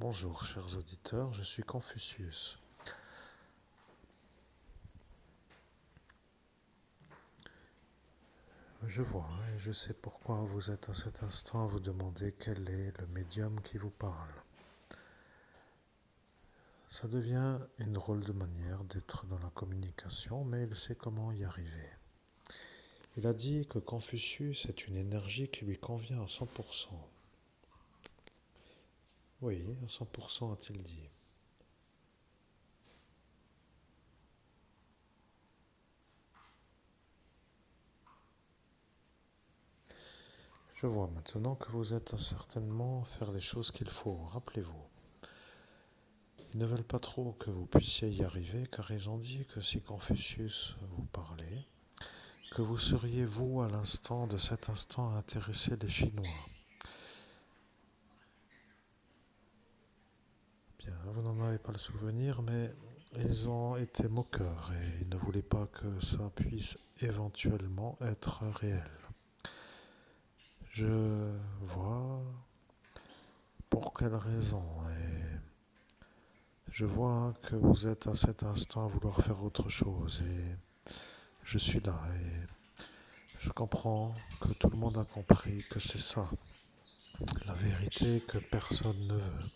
Bonjour chers auditeurs, je suis Confucius. Je vois et je sais pourquoi vous êtes à cet instant à vous demander quel est le médium qui vous parle. Ça devient une drôle de manière d'être dans la communication, mais il sait comment y arriver. Il a dit que Confucius est une énergie qui lui convient à 100%. Oui, à 100% a-t-il dit. Je vois maintenant que vous êtes certainement à faire les choses qu'il faut, rappelez-vous. Ils ne veulent pas trop que vous puissiez y arriver car ils ont dit que si Confucius vous parlait, que vous seriez vous à l'instant de cet instant à intéresser les Chinois. Bien, vous n'en avez pas le souvenir, mais ils ont été moqueurs et ils ne voulaient pas que ça puisse éventuellement être réel. Je vois pour quelle raison et je vois que vous êtes à cet instant à vouloir faire autre chose et je suis là et je comprends que tout le monde a compris que c'est ça, la vérité que personne ne veut.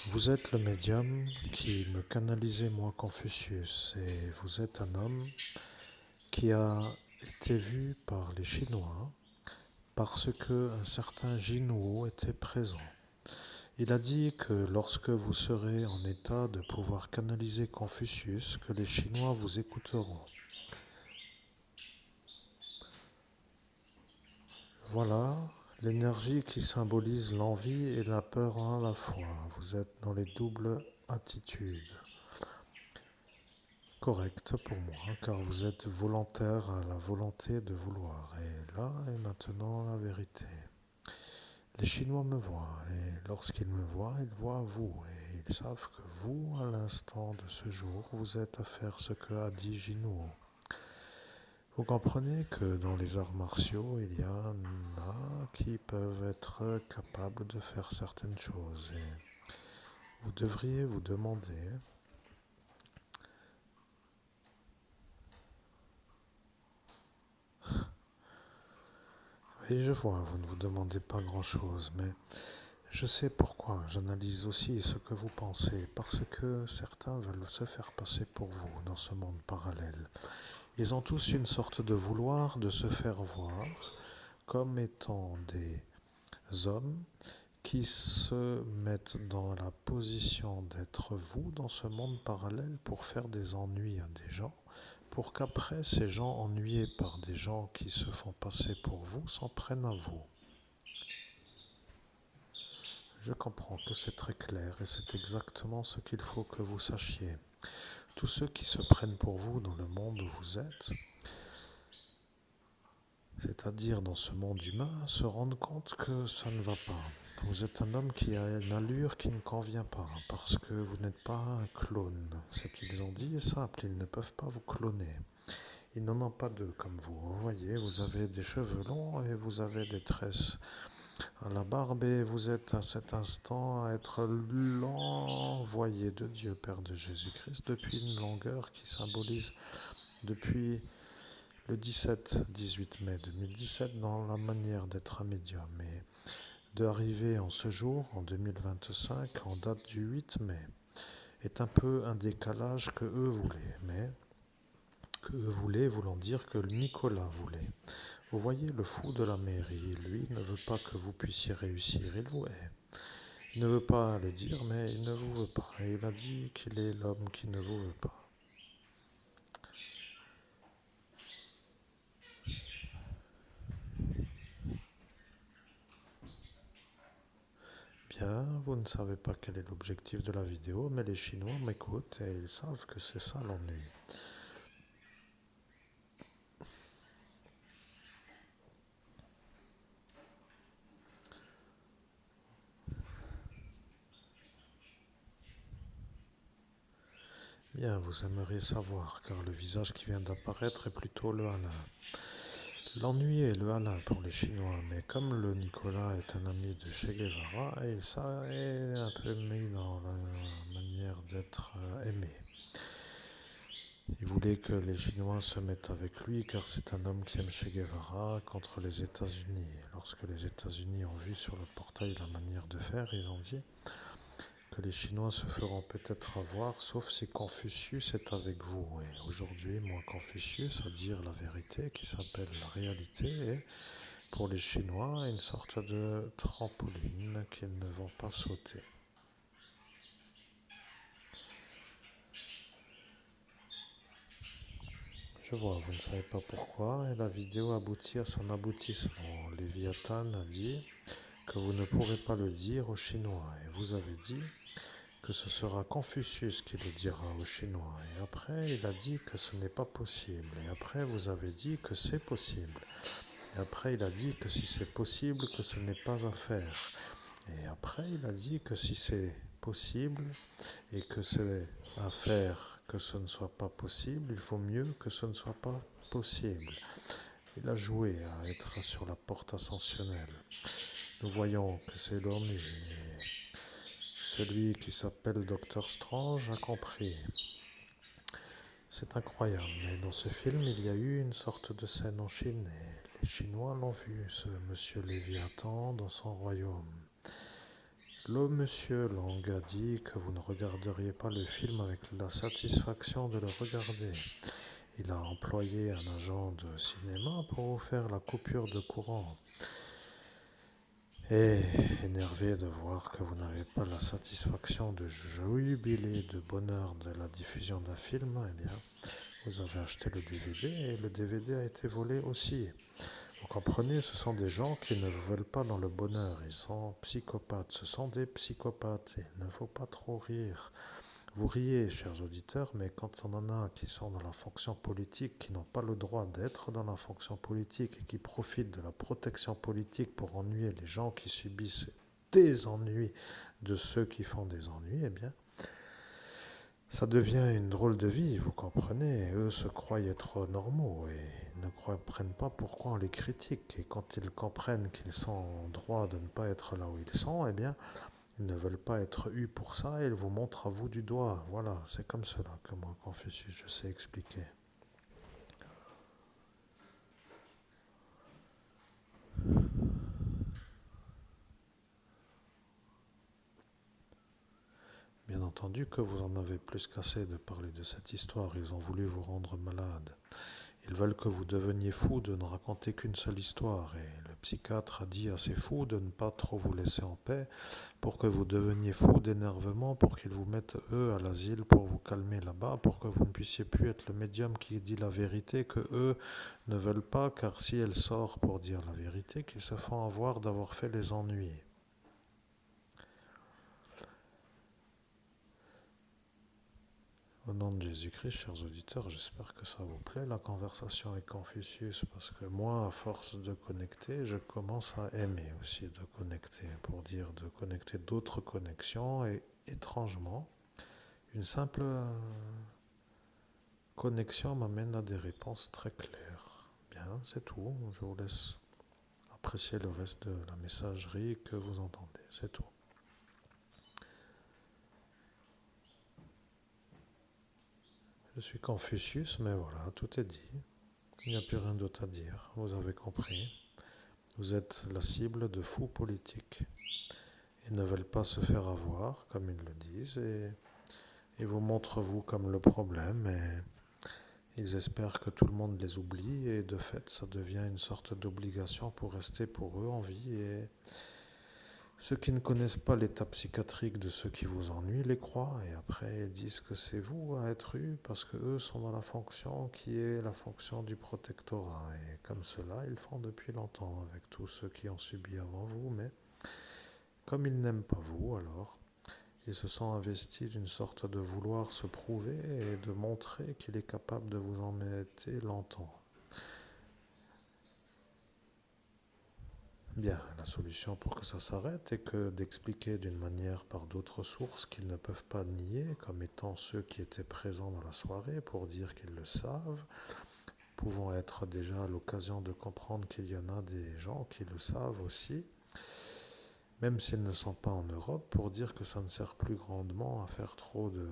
Vous êtes le médium qui me canalisait moi Confucius et vous êtes un homme qui a été vu par les Chinois parce qu'un certain Jinwo était présent. Il a dit que lorsque vous serez en état de pouvoir canaliser Confucius, que les Chinois vous écouteront. Voilà l'énergie qui symbolise l'envie et la peur à la fois. Vous êtes dans les doubles attitudes. Correct pour moi, car vous êtes volontaire à la volonté de vouloir. Et là est maintenant la vérité. Les Chinois me voient, et lorsqu'ils me voient, ils voient vous. Et ils savent que vous, à l'instant de ce jour, vous êtes à faire ce que a dit Jinwo. Vous comprenez que dans les arts martiaux, il y en a qui peuvent être capables de faire certaines choses. Et vous devriez vous demander, et je vois, vous ne vous demandez pas grand-chose, mais je sais pourquoi. J'analyse aussi ce que vous pensez, parce que certains veulent se faire passer pour vous dans ce monde parallèle. Ils ont tous une sorte de vouloir de se faire voir comme étant des hommes qui se mettent dans la position d'être vous dans ce monde parallèle pour faire des ennuis à des gens, pour qu'après ces gens ennuyés par des gens qui se font passer pour vous s'en prennent à vous. Je comprends que c'est très clair et c'est exactement ce qu'il faut que vous sachiez. Tous ceux qui se prennent pour vous dans le monde où vous êtes, c'est-à-dire dans ce monde humain, se rendent compte que ça ne va pas. Vous êtes un homme qui a une allure qui ne convient pas, parce que vous n'êtes pas un clone. Ce qu'ils ont dit est simple, ils ne peuvent pas vous cloner. Ils n'en ont pas deux comme vous. Vous voyez, vous avez des cheveux longs et vous avez des tresses à la barbe et vous êtes à cet instant à être l'envoyé de Dieu, Père de Jésus-Christ, depuis une longueur qui symbolise depuis le 17-18 mai 2017 dans la manière d'être un médium. Et d'arriver en ce jour, en 2025, en date du 8 mai, est un peu un décalage que eux voulaient, mais que eux voulaient voulant dire que Nicolas voulait. Vous voyez, le fou de la mairie, lui, ne veut pas que vous puissiez réussir, il vous hait. Il ne veut pas le dire, mais il ne vous veut pas. Et il a dit qu'il est l'homme qui ne vous veut pas. Bien, vous ne savez pas quel est l'objectif de la vidéo, mais les Chinois m'écoutent et ils savent que c'est ça l'ennui. Bien, vous aimeriez savoir, car le visage qui vient d'apparaître est plutôt le Alain. L'ennui est le Alain pour les Chinois, mais comme le Nicolas est un ami de Che Guevara, et ça est un peu mis dans la manière d'être aimé. Il voulait que les Chinois se mettent avec lui car c'est un homme qui aime Che Guevara contre les États-Unis. Lorsque les États-Unis ont vu sur le portail la manière de faire, ils ont dit que les Chinois se feront peut-être avoir, sauf si Confucius est avec vous. Et aujourd'hui, moi, Confucius, à dire la vérité, qui s'appelle la réalité, est pour les Chinois une sorte de trampoline qu'ils ne vont pas sauter. Je vois, vous ne savez pas pourquoi, et la vidéo aboutit à son aboutissement. Léviathan a dit que vous ne pourrez pas le dire aux Chinois, et vous avez dit que ce sera Confucius qui le dira aux Chinois. Et après, il a dit que ce n'est pas possible. Et après, vous avez dit que c'est possible. Et après, il a dit que si c'est possible, que ce n'est pas à faire. Et après, il a dit que si c'est possible et que c'est à faire, que ce ne soit pas possible, il faut mieux que ce ne soit pas possible. Il a joué à être sur la porte ascensionnelle. Nous voyons que c'est l'ennui. Celui qui s'appelle Docteur Strange a compris. C'est incroyable, mais dans ce film, il y a eu une sorte de scène en Chine et les Chinois l'ont vu, ce monsieur Léviathan, dans son royaume. Le monsieur Long a dit que vous ne regarderiez pas le film avec la satisfaction de le regarder. Il a employé un agent de cinéma pour vous faire la coupure de courant. Et énervé de voir que vous n'avez pas la satisfaction de jubiler de bonheur de la diffusion d'un film, eh bien, vous avez acheté le DVD et le DVD a été volé aussi. Vous comprenez, ce sont des gens qui ne veulent pas dans le bonheur, ils sont psychopathes, ce sont des psychopathes et il ne faut pas trop rire. Vous riez, chers auditeurs, mais quand on en a qui sont dans la fonction politique, qui n'ont pas le droit d'être dans la fonction politique et qui profitent de la protection politique pour ennuyer les gens qui subissent des ennuis de ceux qui font des ennuis, eh bien, ça devient une drôle de vie, vous comprenez. Eux se croient être normaux et ne comprennent pas pourquoi on les critique. Et quand ils comprennent qu'ils sont en droit de ne pas être là où ils sont, eh bien, ils ne veulent pas être eus pour ça et ils vous montrent à vous du doigt. Voilà, c'est comme cela que moi, Confucius, je sais expliquer. Bien entendu que vous en avez plus qu'assez de parler de cette histoire, ils ont voulu vous rendre malade. Ils veulent que vous deveniez fou de ne raconter qu'une seule histoire, et le psychiatre a dit à ces fous de ne pas trop vous laisser en paix, pour que vous deveniez fou d'énervement, pour qu'ils vous mettent eux à l'asile, pour vous calmer là-bas, pour que vous ne puissiez plus être le médium qui dit la vérité, que eux ne veulent pas, car si elle sort pour dire la vérité, qu'ils se font avoir d'avoir fait les ennuis. Au nom de Jésus-Christ, chers auditeurs, j'espère que ça vous plaît, la conversation avec Confucius, parce que moi, à force de connecter, je commence à aimer aussi de connecter, pour dire de connecter d'autres connexions, et étrangement, une simple connexion m'amène à des réponses très claires. Bien, c'est tout, je vous laisse apprécier le reste de la messagerie que vous entendez, c'est tout. Je suis Confucius, mais voilà, tout est dit. Il n'y a plus rien d'autre à dire, vous avez compris. Vous êtes la cible de fous politiques. Ils ne veulent pas se faire avoir, comme ils le disent, et ils vous montrent vous comme le problème, et ils espèrent que tout le monde les oublie, et de fait, ça devient une sorte d'obligation pour rester pour eux en vie, et ceux qui ne connaissent pas l'état psychiatrique de ceux qui vous ennuient les croient, et après ils disent que c'est vous à être eu, parce qu'eux sont dans la fonction qui est la fonction du protectorat, et comme cela, ils font depuis longtemps avec tous ceux qui ont subi avant vous, mais comme ils n'aiment pas vous, alors, ils se sont investis d'une sorte de vouloir se prouver et de montrer qu'il est capable de vous embêter longtemps. Bien, la solution pour que ça s'arrête est que d'expliquer d'une manière par d'autres sources qu'ils ne peuvent pas nier, comme étant ceux qui étaient présents dans la soirée, pour dire qu'ils le savent, pouvons être déjà l'occasion de comprendre qu'il y en a des gens qui le savent aussi, même s'ils ne sont pas en Europe, pour dire que ça ne sert plus grandement à faire trop de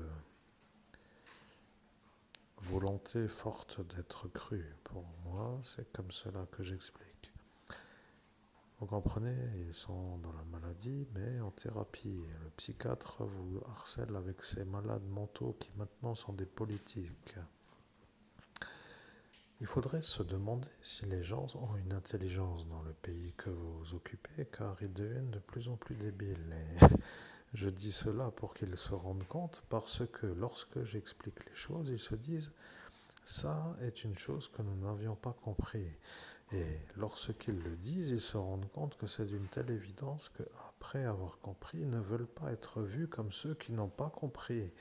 volonté forte d'être cru. Pour moi, c'est comme cela que j'explique. Vous comprenez, ils sont dans la maladie, mais en thérapie. Le psychiatre vous harcèle avec ces malades mentaux qui maintenant sont des politiques. Il faudrait se demander si les gens ont une intelligence dans le pays que vous occupez, car ils deviennent de plus en plus débiles. Et je dis cela pour qu'ils se rendent compte, parce que lorsque j'explique les choses, ils se disent ça est une chose que nous n'avions pas compris. Et lorsqu'ils le disent, ils se rendent compte que c'est d'une telle évidence qu'après avoir compris, ils ne veulent pas être vus comme ceux qui n'ont pas compris.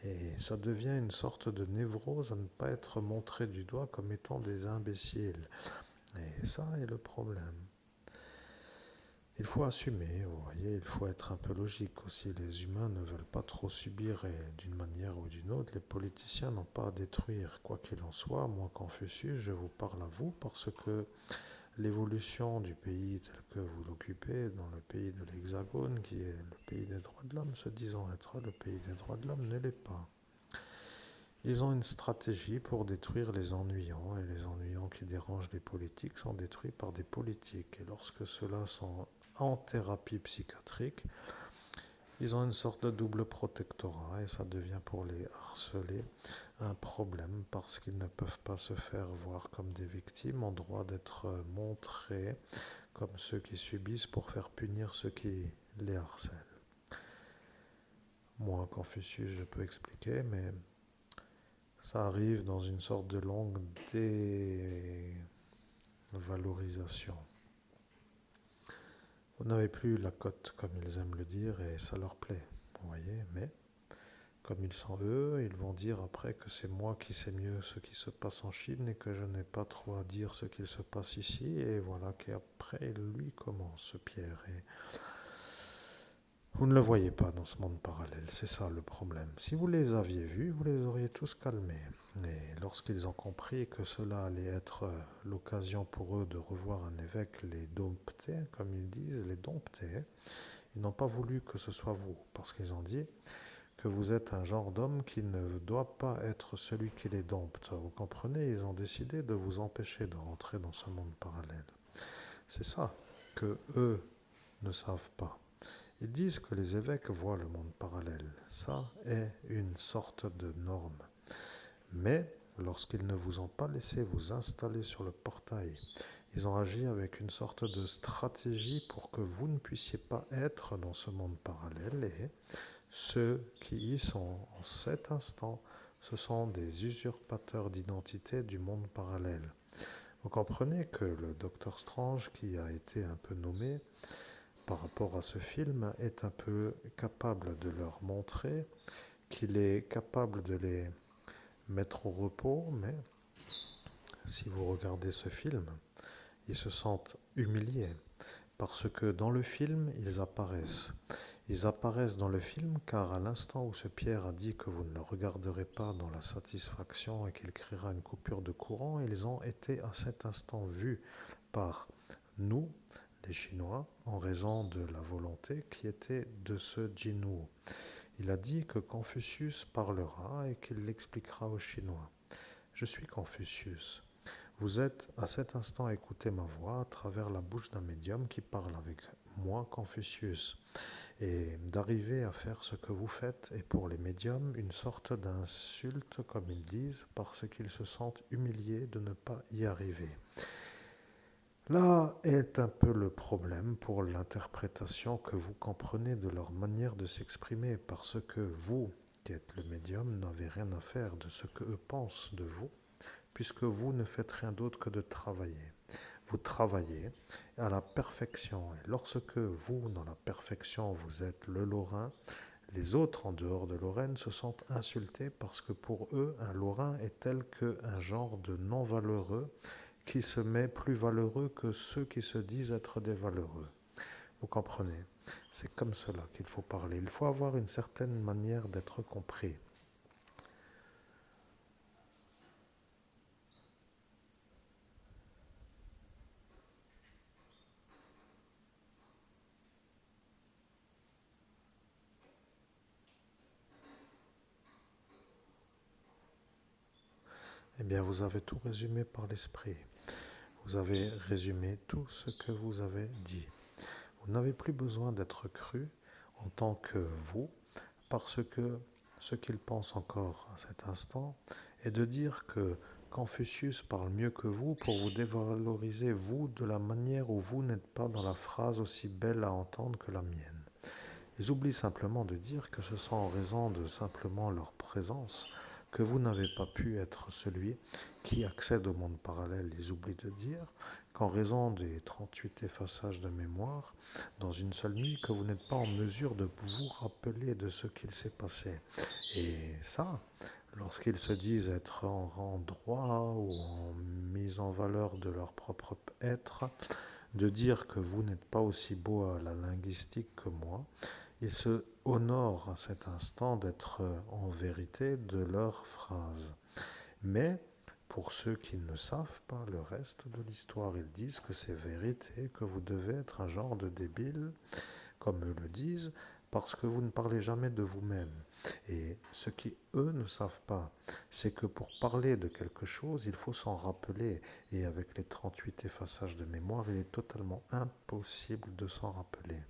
Et ça devient une sorte de névrose à ne pas être montré du doigt comme étant des imbéciles. Et ça est le problème. Il faut assumer, vous voyez, il faut être un peu logique aussi. Les humains ne veulent pas trop subir et d'une manière ou d'une autre, les politiciens n'ont pas à détruire. Quoi qu'il en soit, moi Confucius, je vous parle à vous parce que l'évolution du pays tel que vous l'occupez, dans le pays de l'Hexagone, qui est le pays des droits de l'homme, se disant être le pays des droits de l'homme, ne l'est pas. Ils ont une stratégie pour détruire les ennuyants, et les ennuyants qui dérangent les politiques sont détruits par des politiques. Et lorsque ceux-là sont en thérapie psychiatrique, ils ont une sorte de double protectorat, et ça devient pour les harceler un problème parce qu'ils ne peuvent pas se faire voir comme des victimes en droit d'être montrés comme ceux qui subissent pour faire punir ceux qui les harcèlent. Moi, Confucius, je peux expliquer, mais ça arrive dans une sorte de longue dévalorisation. Vous n'avez plus la cote, comme ils aiment le dire, et ça leur plaît, vous voyez, mais comme ils sont eux, ils vont dire après que c'est moi qui sais mieux ce qui se passe en Chine et que je n'ai pas trop à dire ce qu'il se passe ici, et voilà qu'après, lui commence, ce Pierre. Et vous ne le voyez pas dans ce monde parallèle, c'est ça le problème. Si vous les aviez vus, vous les auriez tous calmés. Et lorsqu'ils ont compris que cela allait être l'occasion pour eux de revoir un évêque, les domptés, comme ils disent, les domptés, ils n'ont pas voulu que ce soit vous, parce qu'ils ont dit que vous êtes un genre d'homme qui ne doit pas être celui qui les dompte. Vous comprenez, ils ont décidé de vous empêcher de rentrer dans ce monde parallèle. C'est ça que eux ne savent pas. Ils disent que les évêques voient le monde parallèle. Ça est une sorte de norme. Mais lorsqu'ils ne vous ont pas laissé vous installer sur le portail, ils ont agi avec une sorte de stratégie pour que vous ne puissiez pas être dans ce monde parallèle. Et ceux qui y sont en cet instant, ce sont des usurpateurs d'identité du monde parallèle. Vous comprenez que le Docteur Strange, qui a été un peu nommé par rapport à ce film, est un peu capable de leur montrer qu'il est capable de les mettre au repos, mais si vous regardez ce film, ils se sentent humiliés parce que dans le film, ils apparaissent. Ils apparaissent dans le film car à l'instant où ce Pierre a dit que vous ne le regarderez pas dans la satisfaction et qu'il créera une coupure de courant, ils ont été à cet instant vus par nous, les Chinois, en raison de la volonté qui était de ce Jinwu. Il a dit que Confucius parlera et qu'il l'expliquera aux Chinois. Je suis Confucius. Vous êtes à cet instant à écouter ma voix à travers la bouche d'un médium qui parle avec moi, Confucius. Et d'arriver à faire ce que vous faites est pour les médiums une sorte d'insulte, comme ils disent, parce qu'ils se sentent humiliés de ne pas y arriver. Là est un peu le problème pour l'interprétation que vous comprenez de leur manière de s'exprimer, parce que vous, qui êtes le médium, n'avez rien à faire de ce qu'eux pensent de vous, puisque vous ne faites rien d'autre que de travailler. Vous travaillez à la perfection, et lorsque vous, dans la perfection, vous êtes le Lorrain, les autres en dehors de Lorraine se sentent insultés parce que pour eux, un Lorrain est tel qu'un genre de non-valeureux qui se met plus valeureux que ceux qui se disent être des valeureux. Vous comprenez? C'est comme cela qu'il faut parler. Il faut avoir une certaine manière d'être compris. Eh bien, vous avez tout résumé par l'esprit. Vous avez résumé tout ce que vous avez dit. Vous n'avez plus besoin d'être cru en tant que vous, parce que ce qu'il pense encore à cet instant est de dire que Confucius parle mieux que vous pour vous dévaloriser, vous, de la manière où vous n'êtes pas dans la phrase aussi belle à entendre que la mienne. Ils oublient simplement de dire que ce sont en raison de simplement leur présence que vous n'avez pas pu être celui qui accède au monde parallèle. Ils oublient de dire qu'en raison des 38 effaçages de mémoire, dans une seule nuit, que vous n'êtes pas en mesure de vous rappeler de ce qu'il s'est passé. Et ça, lorsqu'ils se disent être en droit ou en mise en valeur de leur propre être, de dire que vous n'êtes pas aussi beau à la linguistique que moi, ils se honorent à cet instant d'être en vérité de leur phrase. Mais pour ceux qui ne savent pas le reste de l'histoire, ils disent que c'est vérité, que vous devez être un genre de débile, comme eux le disent, parce que vous ne parlez jamais de vous-même. Et ce qui, eux, ne savent pas, c'est que pour parler de quelque chose, il faut s'en rappeler. Et avec les 38 effaçages de mémoire, il est totalement impossible de s'en rappeler.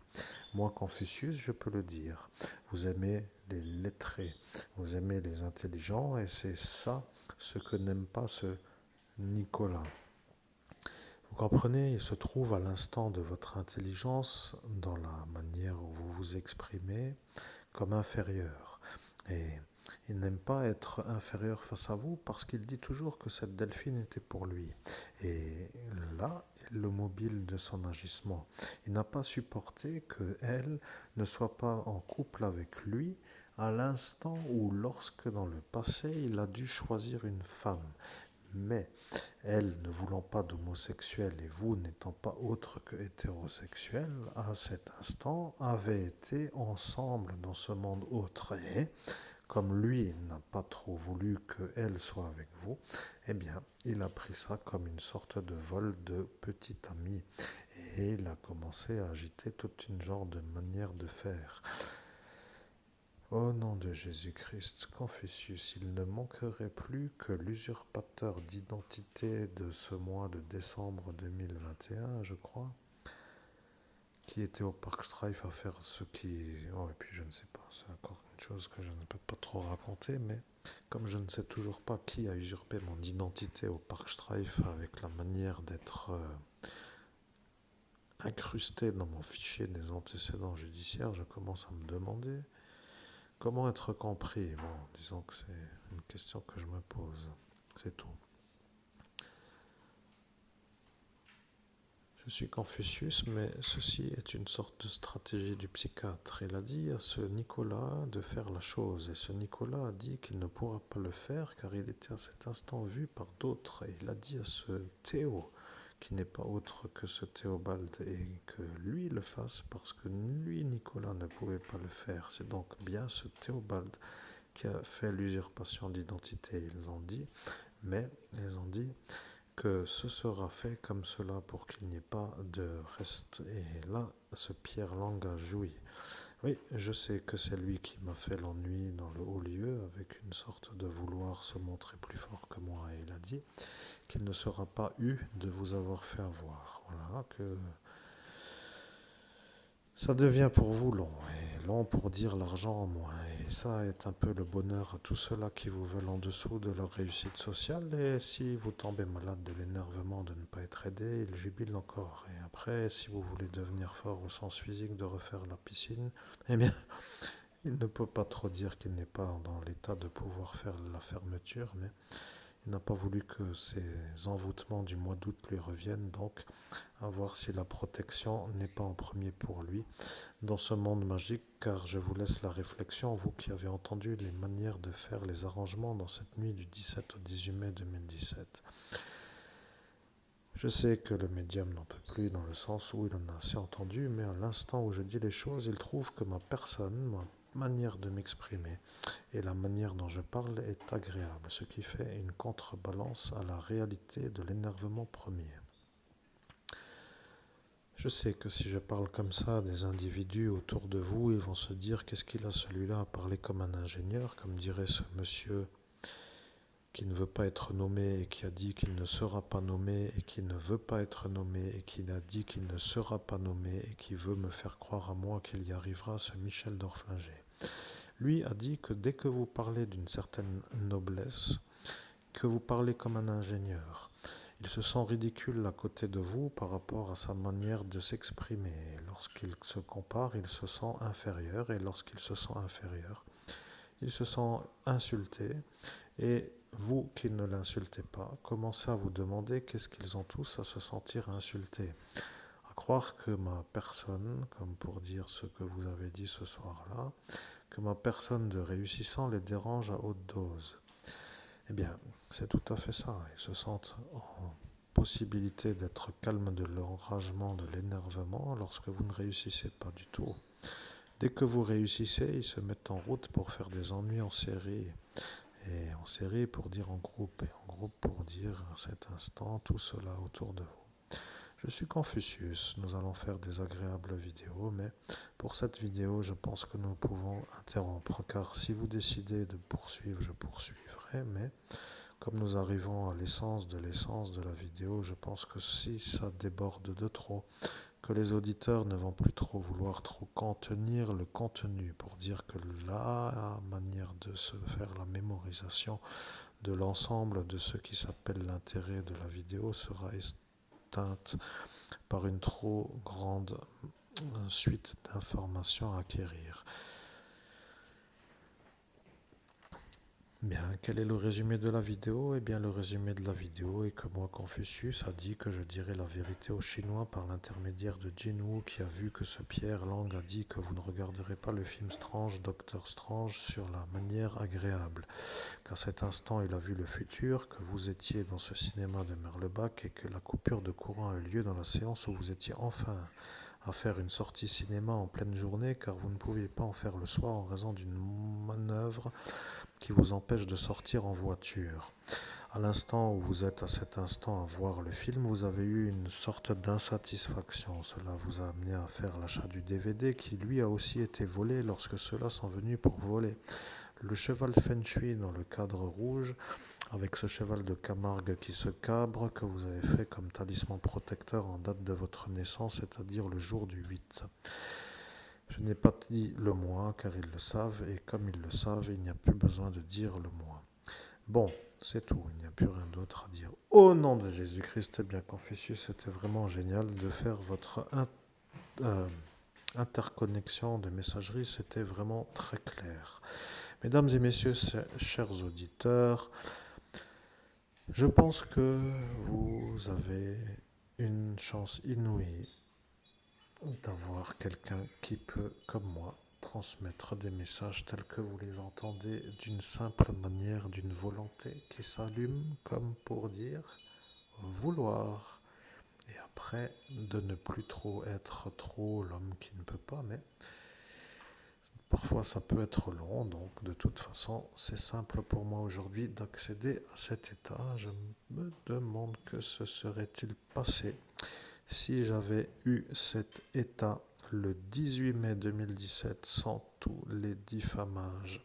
Moi, Confucius, je peux le dire. Vous aimez les lettrés, vous aimez les intelligents, et c'est ça ce que n'aime pas ce Nicolas. Vous comprenez, il se trouve à l'instant de votre intelligence, dans la manière où vous vous exprimez, comme inférieur. Et il n'aime pas être inférieur face à vous parce qu'il dit toujours que cette Delphine était pour lui. Et là est le mobile de son agissement. Il n'a pas supporté qu'elle ne soit pas en couple avec lui à l'instant où, lorsque dans le passé, il a dû choisir une femme. Mais elle, ne voulant pas d'homosexuel et vous n'étant pas autre que hétérosexuel, à cet instant, avaient été ensemble dans ce monde autre. Et comme lui n'a pas trop voulu qu'elle soit avec vous, eh bien, il a pris ça comme une sorte de vol de petit ami. Et il a commencé à agiter toute une genre de manière de faire. Au nom de Jésus-Christ, Confucius, il ne manquerait plus que l'usurpateur d'identité de ce mois de décembre 2021, je crois, qui était au Parc Streif à faire ce qui... Oh, et puis je ne sais pas, c'est encore une chose que je ne peux pas trop raconter, mais comme je ne sais toujours pas qui a usurpé mon identité au Parc Streif avec la manière d'être incrusté dans mon fichier des antécédents judiciaires, je commence à me demander comment être compris. Bon, disons que c'est une question que je me pose, c'est tout. Je suis Confucius, mais ceci est une sorte de stratégie du psychiatre. Il a dit à ce Nicolas de faire la chose, et ce Nicolas a dit qu'il ne pourra pas le faire car il était à cet instant vu par d'autres. Et il a dit à ce Théo, qui n'est pas autre que ce Théobald, et que lui le fasse parce que lui, Nicolas, ne pouvait pas le faire. C'est donc bien ce Théobald qui a fait l'usurpation d'identité, ils ont dit, mais ils ont dit que ce sera fait comme cela pour qu'il n'y ait pas de reste. Et là, ce Pierre Lang a joui. Oui, je sais que c'est lui qui m'a fait l'ennui dans le haut lieu avec une sorte de vouloir se montrer plus fort que moi. Et il a dit qu'il ne sera pas eu de vous avoir fait avoir. Voilà, que ça devient pour vous long, et long pour dire l'argent en moins. Et ça est un peu le bonheur à tous ceux-là qui vous veulent en dessous de leur réussite sociale. Et si vous tombez malade de l'énervement de ne pas être aidé, ils jubilent encore. Et après, si vous voulez devenir fort au sens physique de refaire la piscine, eh bien, il ne peut pas trop dire qu'il n'est pas dans l'état de pouvoir faire la fermeture, mais il n'a pas voulu que ces envoûtements du mois d'août lui reviennent, donc à voir si la protection n'est pas en premier pour lui dans ce monde magique, car je vous laisse la réflexion, vous qui avez entendu les manières de faire les arrangements dans cette nuit du 17 au 18 mai 2017. Je sais que le médium n'en peut plus dans le sens où il en a assez entendu, mais à l'instant où je dis les choses, il trouve que ma personne, ma manière de m'exprimer et la manière dont je parle est agréable, ce qui fait une contrebalance à la réalité de l'énervement premier. Je sais que si je parle comme ça à des individus autour de vous, ils vont se dire qu'est-ce qu'il a celui-là à parler comme un ingénieur, comme dirait ce monsieur qui ne veut pas être nommé et qui a dit qu'il ne sera pas nommé et qui ne veut pas être nommé et qui a dit qu'il ne sera pas nommé et qui veut me faire croire à moi qu'il y arrivera, ce Michel d'Orflinger. Lui a dit que dès que vous parlez d'une certaine noblesse, que vous parlez comme un ingénieur, il se sent ridicule à côté de vous par rapport à sa manière de s'exprimer. Lorsqu'il se compare, il se sent inférieur et lorsqu'il se sent inférieur, il se sent insulté et vous qui ne l'insultez pas, commencez à vous demander qu'est-ce qu'ils ont tous à se sentir insultés. À croire que ma personne, comme pour dire ce que vous avez dit ce soir-là, que ma personne de réussissant les dérange à haute dose. Eh bien, c'est tout à fait ça. Ils se sentent en possibilité d'être calmes de l'enragement, de l'énervement lorsque vous ne réussissez pas du tout. Dès que vous réussissez, ils se mettent en route pour faire des ennuis en série. Et en série pour dire en groupe, et en groupe pour dire à cet instant tout cela autour de vous. Je suis Confucius, nous allons faire des agréables vidéos, mais pour cette vidéo, je pense que nous pouvons interrompre, car si vous décidez de poursuivre, je poursuivrai, mais comme nous arrivons à l'essence de la vidéo, je pense que si ça déborde de trop, que les auditeurs ne vont plus trop vouloir trop contenir le contenu pour dire que la manière de se faire la mémorisation de l'ensemble de ce qui s'appelle l'intérêt de la vidéo sera éteinte par une trop grande suite d'informations à acquérir. Bien, quel est le résumé de la vidéo? Eh bien, le résumé de la vidéo est que moi, Confucius, a dit que je dirais la vérité aux Chinois par l'intermédiaire de Jin Wu, qui a vu que ce Pierre Lang a dit que vous ne regarderez pas le film Strange, Docteur Strange, sur la manière agréable. Qu'à cet instant, il a vu le futur, que vous étiez dans ce cinéma de Merlebach et que la coupure de courant a eu lieu dans la séance où vous étiez enfin à faire une sortie cinéma en pleine journée, car vous ne pouviez pas en faire le soir en raison d'une manœuvre qui vous empêche de sortir en voiture. À l'instant où vous êtes à cet instant à voir le film, vous avez eu une sorte d'insatisfaction. Cela vous a amené à faire l'achat du DVD qui lui a aussi été volé lorsque ceux-là sont venus pour voler. Le cheval Feng Shui dans le cadre rouge, avec ce cheval de Camargue qui se cabre, que vous avez fait comme talisman protecteur en date de votre naissance, c'est-à-dire le jour du 8. Je n'ai pas dit le mois car ils le savent et comme ils le savent, il n'y a plus besoin de dire le mois. Bon, c'est tout, il n'y a plus rien d'autre à dire. Au nom de Jésus-Christ, eh bien Confucius, c'était vraiment génial de faire votre interconnexion de messagerie, c'était vraiment très clair. Mesdames et messieurs, chers auditeurs, je pense que vous avez une chance inouïe d'avoir quelqu'un qui peut, comme moi, transmettre des messages tels que vous les entendez d'une simple manière, d'une volonté qui s'allume comme pour dire vouloir. Et après, de ne plus trop être trop l'homme qui ne peut pas, mais parfois ça peut être long, donc de toute façon, c'est simple pour moi aujourd'hui d'accéder à cet état. Je me demande que se serait-il passé si j'avais eu cet état le 18 mai 2017 sans tous les diffamages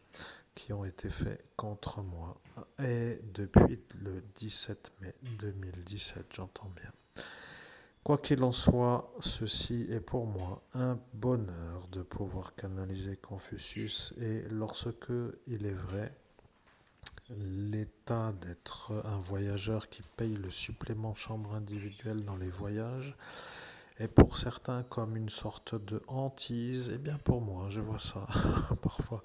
qui ont été faits contre moi et depuis le 17 mai 2017, j'entends bien. Quoi qu'il en soit, ceci est pour moi un bonheur de pouvoir canaliser Confucius et lorsque il est vrai, l'état d'être un voyageur qui paye le supplément chambre individuelle dans les voyages est pour certains comme une sorte de hantise, et bien pour moi, je vois ça parfois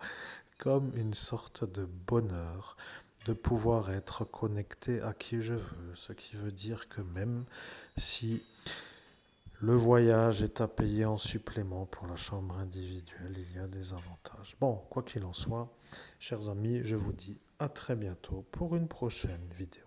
comme une sorte de bonheur de pouvoir être connecté à qui je veux, ce qui veut dire que même si le voyage est à payer en supplément pour la chambre individuelle, il y a des avantages. Bon, quoi qu'il en soit, chers amis, je vous dis à très bientôt pour une prochaine vidéo.